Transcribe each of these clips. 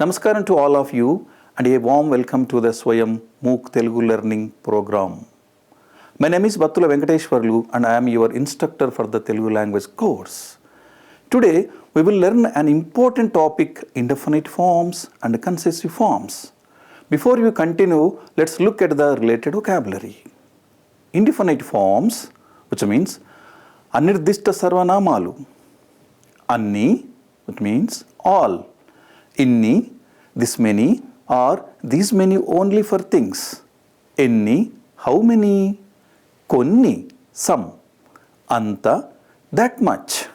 Namaskaram to all of you and a warm welcome to the Swayam MOOC Telugu learning program. My name is Battula Venkateshwarlu and I am your instructor for the Telugu language course. Today we will learn an important topic, indefinite forms and concessive forms. Before we continue, let's look at the related vocabulary. Indefinite forms, which means anirdishta sarvanamalu. Anni, which means all. Inni, this many, or these many only for things. Enni, how many? Konni, some. Anta, that much.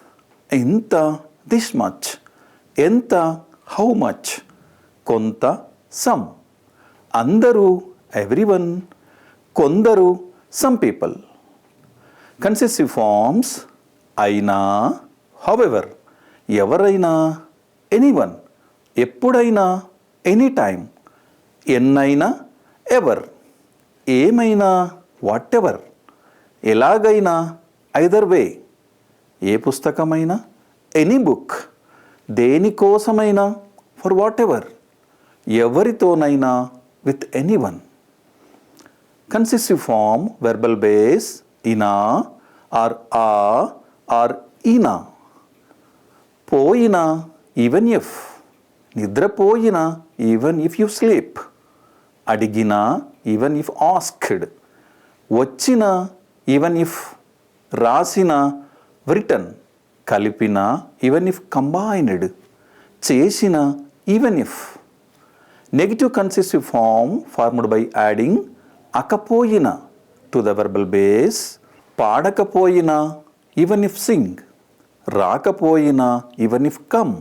Inta, this much. Enta, how much. Konta, some. Andaru, everyone. Kondaru, some people. Concessive forms, aina, however, ఎవరైనా, anyone, ఎప్పుడైనా, any time, ఎన్నైనా, ever, ఏమైనా, whatever, ఎలాగైనా, either way, ఏ పుస్తకమైనా, any book, దేనికోసమైనా, for whatever, ఎవరితోనైనా, with anyone. Concessive form, verbal base, ina, or a, or ina. పోయినా, even if. నిద్రపోయినా, even if you sleep. అడిగినా, even if asked. వచ్చినా, even if. రాసినా, written. కలిపినా, even if combined. చేసినా, even if. Negative concessive form formed by adding అకపోయినా to the verbal base. పాడకపోయినా, even if sing. రాకపోయినా, even if come.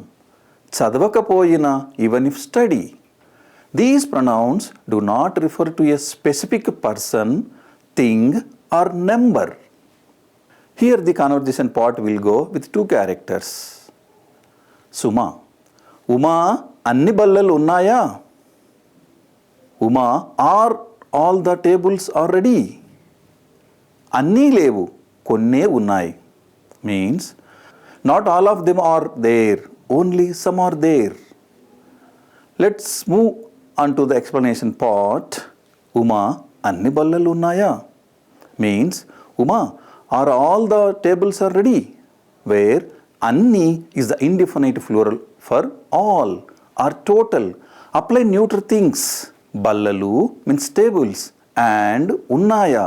చదవకపోయినా, even if study. These pronouns do not refer to a specific person, thing or number. Here the conversation part will go with two characters. Suma. Uma, అన్ని బల్లలు ఉన్నాయా? Uma, are all the tables are ready? అన్నీ లేవు, కొన్నే ఉన్నాయి. Means, not all of them are there, only some are there. Let's move on to the explanation part. Uma, అన్ని బల్లలు ఉన్నాయా? Means, Uma, are all the tables are ready? Where అన్ని is the indefinite plural for all or total. Apply neuter things. బల్లలు means tables and ఉన్నాయా.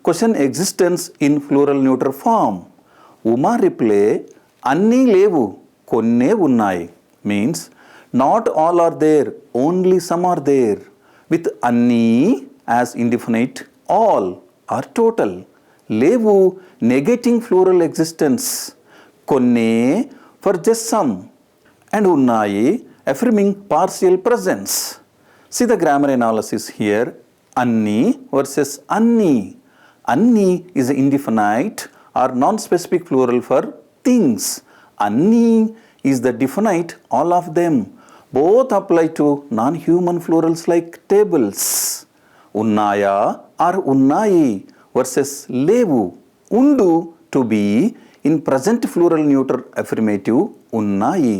Question existence in plural neuter form. Uma reply, అన్నీ లేవు, కొన్నే ఉన్నాయి. Means, not all are there, only some are there. With అన్నీ as indefinite, all are total. లేవు negating plural existence. కొన్నే for just some. And ఉన్నాయి affirming partial presence. See the grammar analysis here. అన్నీ versus అన్నీ. అన్నీ is indefinite or non-specific plural for things. అన్నీ is the definite all of them. Both apply to non-human plurals like tables. ఉన్నాయా or ఉన్నాయి versus లేవు. ఉండు to be in present plural neuter affirmative ఉన్నాయి.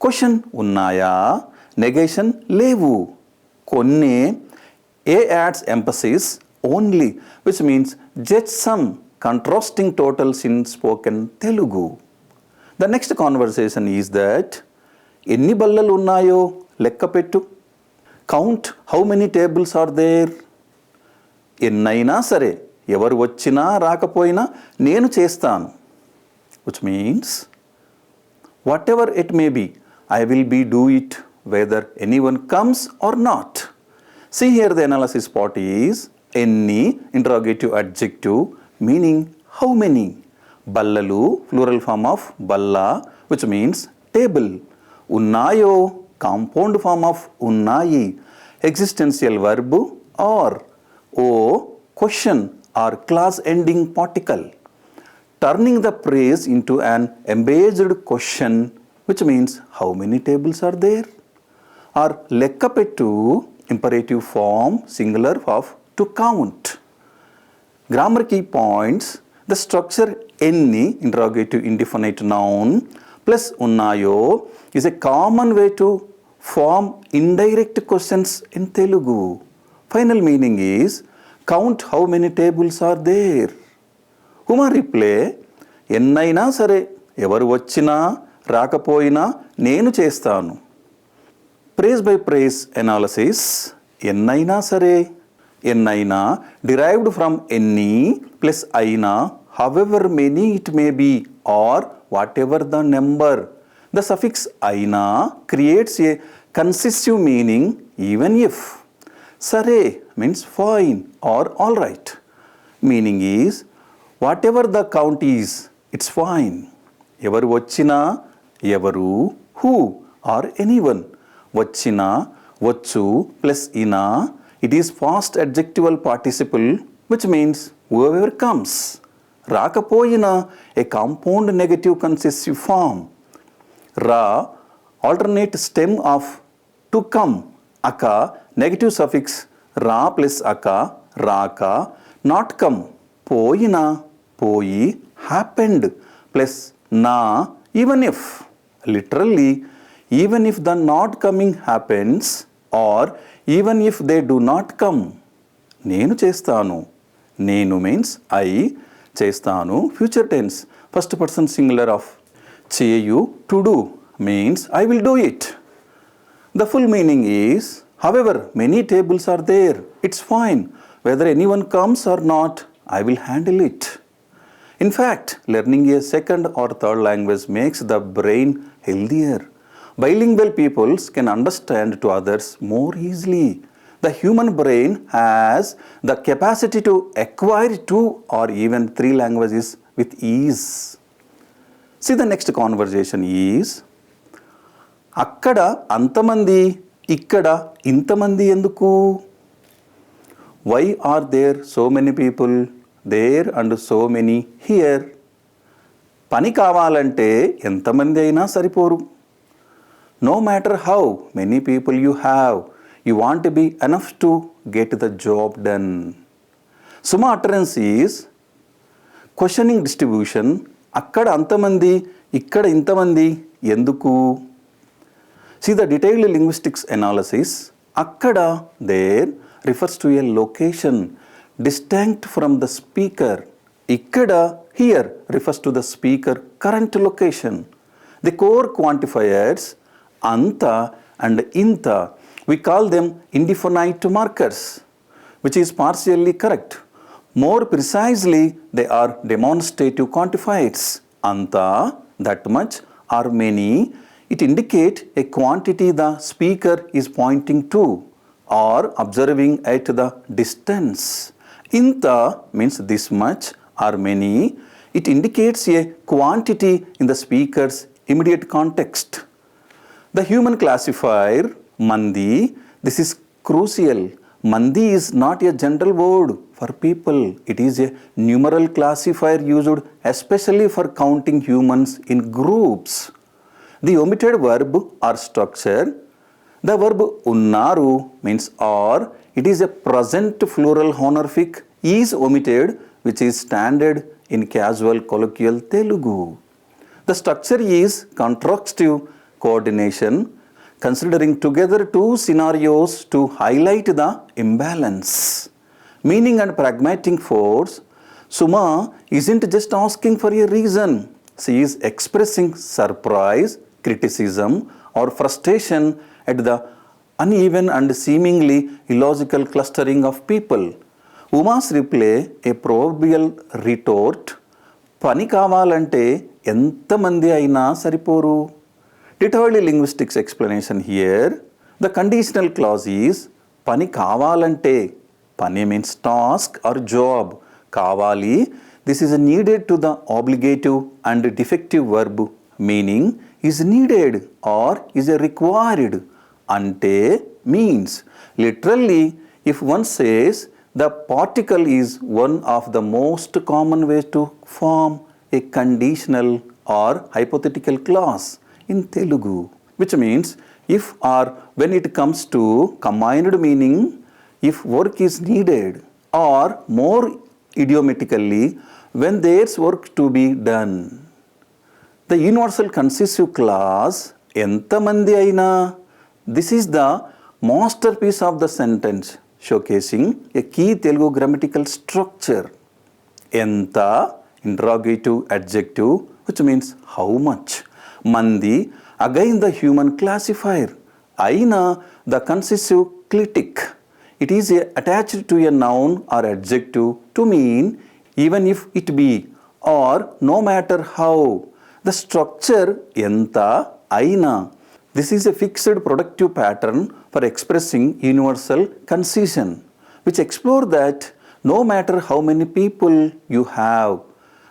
Question ఉన్నాయా, negation లేవు. కొన్నే, A adds emphasis only, which means just some, contrasting totals in spoken Telugu. The next conversation is that ఎన్ని బల్లలు ఉన్నాయో లెక్క పెట్టు. Count how many tables are there. ఎన్నైనా సరే, ఎవరు వచ్చినా రాకపోయినా నేను చేస్తాను. Which means whatever it may be, I will be do it whether anyone comes or not. See here the analysis part is ఎన్ని interrogative adjective meaning how many. బల్లలు plural form of బల్ల which means table. ఉన్నాయో compound form of ఉన్నాయి existential verb or. O question or clause ending particle. Turning the phrase into an embased question which means how many tables are there. Or లెక్క పెట్టు imperative form singular of to count. Grammar key points. The structure ఎన్ని interrogative indefinite noun plus ఉన్నాయో is a common way to form indirect questions in Telugu. Final meaning is count how many tables are there. Uma reply, ఎన్నైనా సరే ఎవరు వచ్చినా రాకపోయినా నేను చేస్తాను. Praise by praise analysis, ఎన్నైనా సరే, ఎన్నైనా derived from any plus అయినా, however many it may be or whatever the number. The suffix అయినా creates a concessive meaning even if. సరే means fine or alright. Meaning is whatever the count is, it's fine. ఎవరు వచ్చినా, ఎవరు, who or anyone. వచ్చినా, వచ్చు plus ina, it is past adjectival participle which means whoever comes. రాకపోయినా a compound negative concessive form. Ra alternate stem of to come. Aka negative suffix ra plus aka, raka, not come. పోయినా, పోయి, happened plus na, even if. Literally, even if the not coming happens or even if they do not come. నేను చేస్తాను. నేను means I, చేస్తాను future tense, first person singular of చేయు, to do means I will do it. The full meaning is, however many tables are there, it's fine. Whether anyone comes or not, I will handle it. In fact, learning a second or third language makes the brain healthier. Bilingual peoples can understand to others more easily. The human brain has the capacity to acquire 2 or even 3 languages with ease. See, the next conversation is, అక్కడ అంతమంది, ఇక్కడ ఇంతమంది ఎందుకు? Why are there so many people there and so many here? పని కావాలంటే ఎంతమంది అయినా సరిపోరు. No matter how many people you have, you want to be enough to get the job done. Suma utterance is questioning distribution. అక్కడ అంతమంది, ఇక్కడ ఇంతమంది ఎందుకు? See the detailed linguistics analysis. అక్కడ, there refers to a location distinct from the speaker. ikkada, here refers to the speaker current location. The core quantifiers anta and inta, we call them indefinite markers, which is partially correct. More precisely, they are demonstrative quantifiers. Anta, that much, or many, it indicates a quantity the speaker is pointing to or observing at the distance. Inta means this much or many, it indicates a quantity in the speaker's immediate context. The human classifier, mandi, this is crucial. Mandi is not a general word for people. It is a numeral classifier used especially for counting humans in groups. The omitted verb or structure, the verb unnaru means or, it is a present plural honorific is omitted, which is standard in casual colloquial Telugu. The structure is contrastive coordination, considering together 2 scenarios to highlight the imbalance. Meaning and pragmatic force, Suma isn't just asking for a reason. She is expressing surprise, criticism or frustration at the uneven and seemingly illogical clustering of people. Uma's reply, a proverbial retort, పని కావాలంటే ఎంతమంది అయినా సరిపోరు. Detailed linguistics explanation here. The conditional clause is పని కావాలంటే. పని means task or job. కావాలి, this is needed to the obligative and defective verb meaning is needed or is required. Ante means literally if one says the particle is one of the most common ways to form a conditional or hypothetical clause in Telugu, which means if or when it comes to combined meaning, if work is needed, or more idiomatically when there's work to be done. The universal concessive clause ఎంతమంది అయినా, This is the masterpiece of the sentence, showcasing a key Telugu grammatical structure. Enta, interrogative adjective, which means how much. Mandi, again the human classifier. Aina, the concessive clitic. It is attached to a noun or adjective to mean even if it be or no matter how. The structure enta, aina. This is a fixed productive pattern for expressing universal concision, which explore that no matter how many people you have.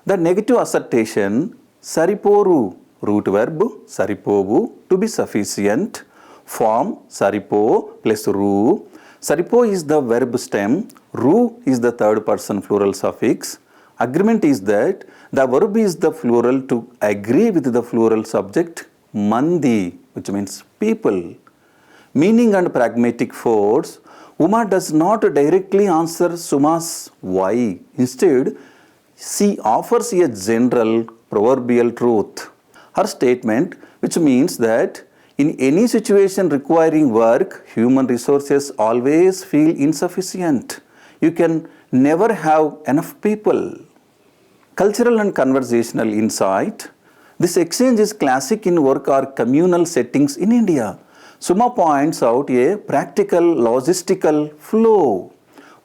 The negative assertion sariporu, root verb saripovu, to be sufficient, form saripo plus ru. Saripo is the verb stem, ru is the third person plural suffix. Agreement is that the verb is the plural to agree with the plural subject mandi, which means people. Meaning and pragmatic force, Uma does not directly answer Suma's why. Instead, she offers a general proverbial truth. Her statement, which means that in any situation requiring work, human resources always feel insufficient. You can never have enough people. Cultural and conversational insight. This exchange is classic in work or communal settings in India. Suma points out a practical logistical flow.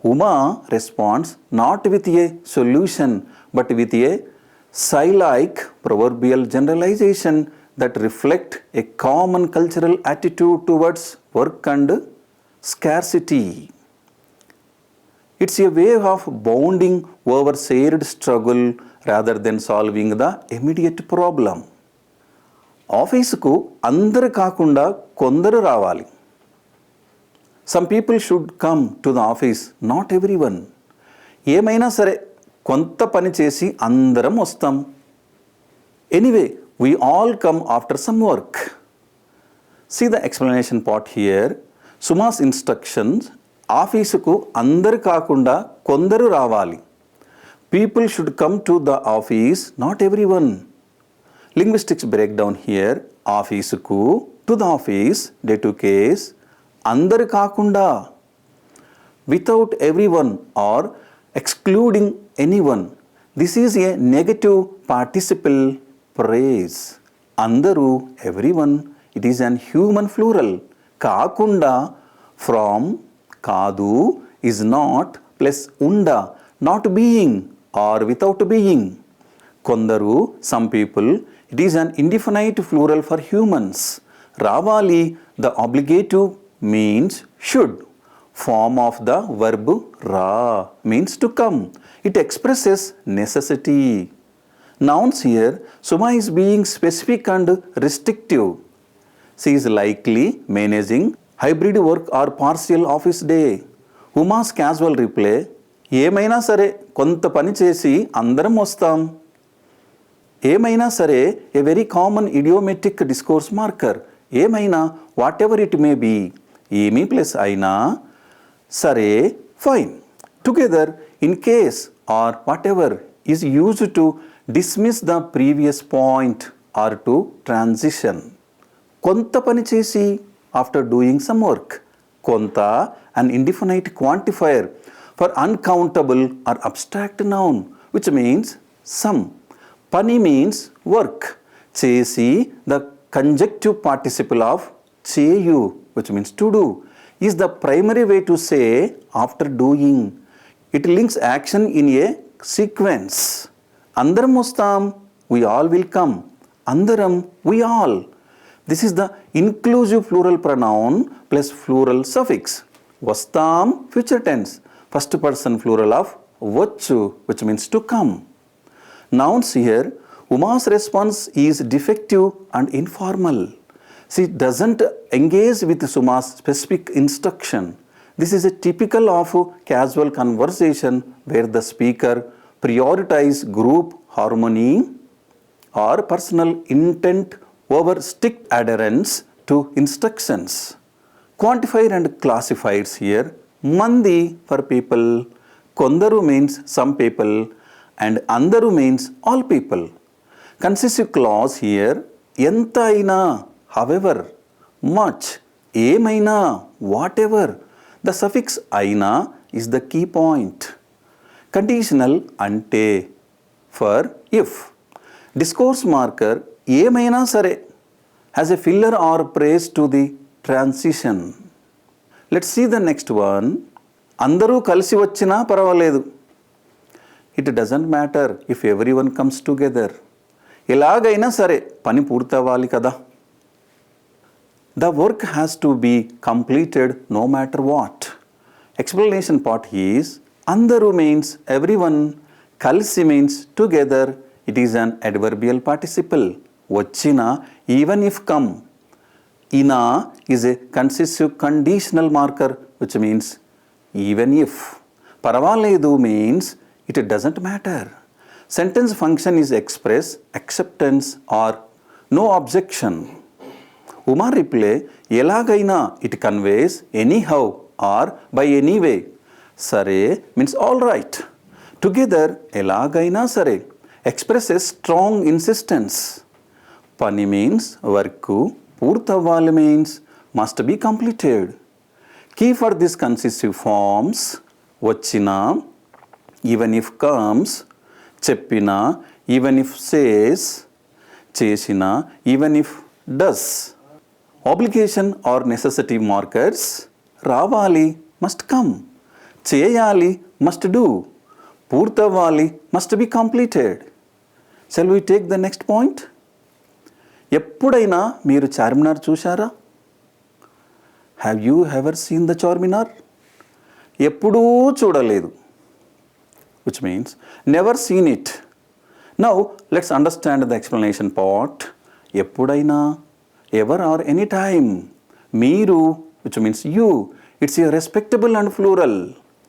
Uma responds not with a solution but with a sigh-like proverbial generalization that reflect a common cultural attitude towards work and scarcity. It's a way of bonding over shared struggle rather than solving the immediate problem. ఆఫీసుకు అందరు కాకుండా కొందరు రావాలి. Some people should come to the office, not everyone. ఏమైనా సరే కొంత పని చేసి అందరం వస్తాం. Anyway, we all come after some work. See the explanation part here. Suma's instructions, ఆఫీసుకు అందరు కాకుండా కొందరు రావాలి. People should come to the office, not everyone. Linguistics breakdown here. ఆఫీసుకు, to the office, dative case, అందరు కాకుండా, without everyone or excluding anyone. This is a negative participle phrase. అందరూ, everyone, it is an human plural. కాకుండా, from, కాదు, is not, plus unda, not being or without being. కొందరు, some people, it is an indefinite plural for humans. రావాలి, the obligative means should. Form of the verb ra means to come. It expresses necessity. Nouns here, Suma is being specific and restrictive. She is likely managing hybrid work or partial office day. Uma's casual reply, ఏమైనా సరే కొంత పని చేసి అందరం వస్తాం. ఏమైనా సరే a very common idiomatic discourse marker. ఏమైనా, whatever it may be. ఏమి ప్లస్ అయినా, సరే, fine. Together, in case or whatever is used to dismiss the previous point or to transition. కొంత పని చేసి, after doing some work. కొంత, an indefinite quantifier for uncountable or abstract noun, which means some. Pani means work. Chesi, the conjunctive participle of cheyu, which means to do, is the primary way to say after doing. It links action in a sequence. Andaram vastam, we all will come. Andaram, we all. This is the inclusive plural pronoun plus plural suffix. Vastam, future tense, first person plural of vachu, which means to come. Nouns here, Uma's response is defective and informal. She doesn't engage with Suma's specific instruction. This is a typical of casual conversation where the speaker prioritizes group harmony or personal intent over strict adherence to instructions. Quantifier and classifiers here. Mandi for people, kondaru means some people, and andaru means all people. Concessive clause here, entaina, however, much, ఏమైనా, whatever. The suffix అయినా is the key point. Conditional అంటే for if. Discourse marker ఏమైనా సరే has a filler or praise to the transition. Let's see the next one. అందరూ కలిసి వచ్చినా పర్వాలేదు. It doesn't matter if everyone comes together. ఎలాగైనా సరే పని పూర్తవ్వాలి కదా. The work has to be completed no matter what. Explanation part is అందరూ means everyone, కలిసి means together. It is an adverbial participle. వచ్చిన even if come. Ina is a concessive conditional marker which means even if. Paravaledu means it doesn't matter. Sentence function is express, acceptance or no objection. Uma reply elagaina it conveys anyhow or by any way. Sare means all right. Together elagaina sare expresses strong insistence. Pani means work, పూర్తవ్వాలి means must be completed. Key for this concessive forms వచ్చిన, even if comes, చెప్పిన, even if says, చేసిన, even if does. Obligation or necessity markers రావాలి must come, చేయాలి must do, పూర్తవ్వాలి must be completed. Shall we take the next point? ఎప్పుడైనా మీరు చార్మినార్ చూశారా? Have you ever seen the Charminar? ఎప్పుడూ చూడలేదు, which means never seen it. Now let's understand the explanation part. ఎప్పుడైనా, ever or any time. మీరు, which means you, it's a respectable and plural.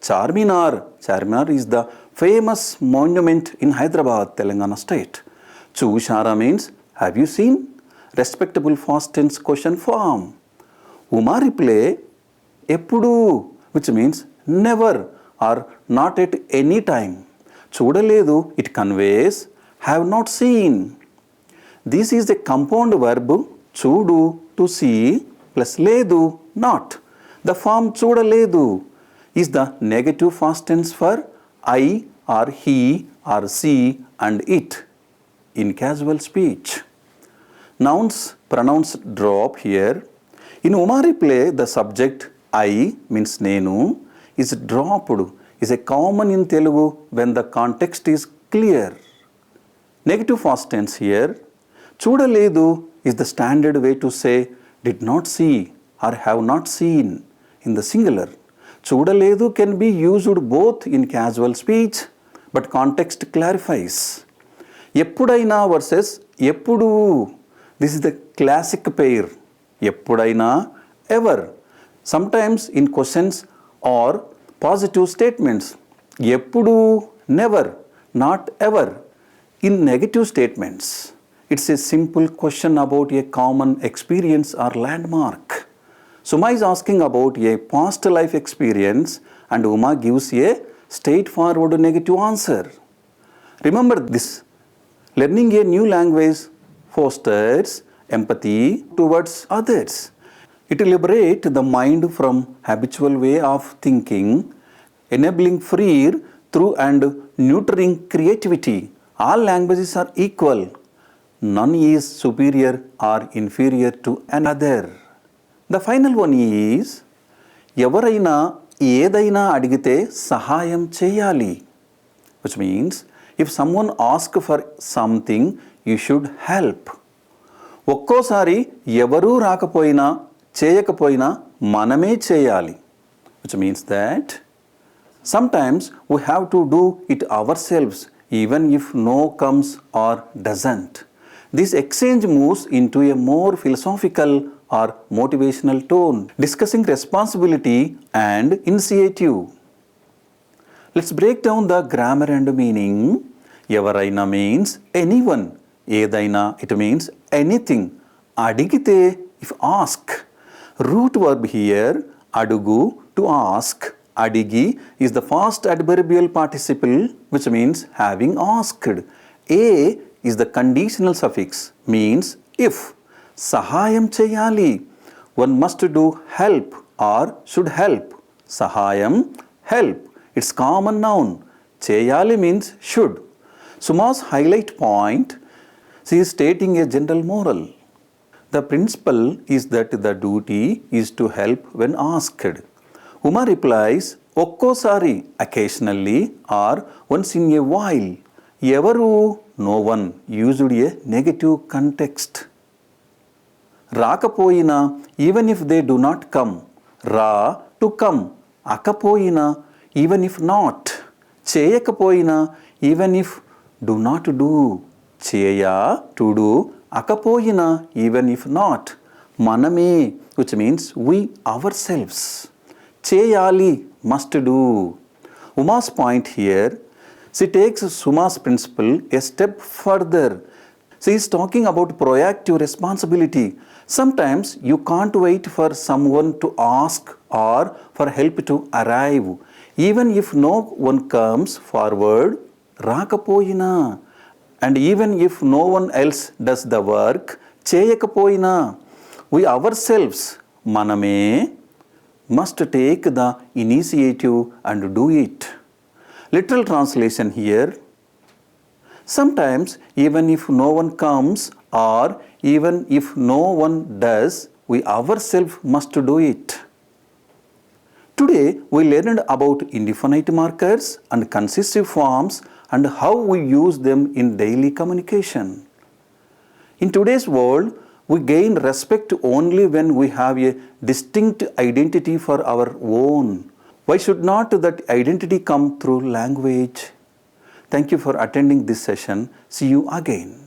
Charminar, Charminar is the famous monument in Hyderabad, Telangana state. చూశారా means have you seen? Respectable past tense question form. Uma reply ఎప్పుడు, which means never or not at any time. చూడలేదు it conveys have not seen. This is the compound verb చూడు to see plus లేదు not. The form చూడలేదు is the negative past tense for I or he or she and it in casual speech. Nouns, pronouns drop here. In Uma reply, the subject I means nenu is dropped, is a common in Telugu when the context is clear. Negative past tense here. Chudaledu is the standard way to say did not see or have not seen in the singular. Chudaledu can be used both in casual speech, but context clarifies. Eppudaina versus eppudu. This is the classic pair. Eppudaina, ever. Sometimes in questions or positive statements. Eppudu, never, not ever. In negative statements, it's a simple question about a common experience or landmark. Suma is asking about a past life experience and Uma gives a straightforward negative answer. Remember this. Learning a new language fosters empathy towards others. It liberates the mind from habitual way of thinking, enabling freer through and nurturing creativity. All languages are equal. None is superior or inferior to another. The final one is ఎవరైనా ఏదైనా అడిగితే సహాయం చేయాలి, which means if someone asks for something, you should help. ఒక్కోసారి ఎవరూ రాకపోయినా చేయకపోయినా మనమే చేయాలి, which means that sometimes we have to do it ourselves even if no comes or doesn't. This exchange moves into a more philosophical or motivational tone, discussing responsibility and initiative. Let's break down the grammar and meaning. ఎవరైనా means anyone. ఏదైనా it means anything. అడిగితే if ask. Root verb here అడుగు to ask. అడిగి is the past adverbial participle which means having asked. A is the conditional suffix means if. సహాయం చేయాలి. one must do help or should help. Sahayam, help. It's common noun. Cheyali means should. Suma's highlight point, she is stating a general moral. The principle is that the duty is to help when asked. Uma replies, Okkosari, occasionally or once in a while. Evaru, no one, used a negative context. Rakapoyina, even if they do not come. Ra, to come. Akapoyina, even if not. Cheyakapoyina, even if do not do. Cheya, to do. Akapoyina, even if not. Maname, which means we ourselves. Cheyali, must do. Uma's point here, she takes Suma's principle a step further. She is talking about proactive responsibility. Sometimes you can't wait for someone to ask or for help to arrive. Even if no one comes forward, rakapoyina. And even if no one else does the work, cheyakapoyina. We ourselves, maname, must take the initiative and do it. Literal translation here. Sometimes even if no one comes or even if no one does, we ourselves must do it. Today we learned about indefinite markers and concessive forms and how we use them in daily communication. In today's world, we gain respect only when we have a distinct identity for our own. Why should not that identity come through language? Thank you for attending this session. See you again.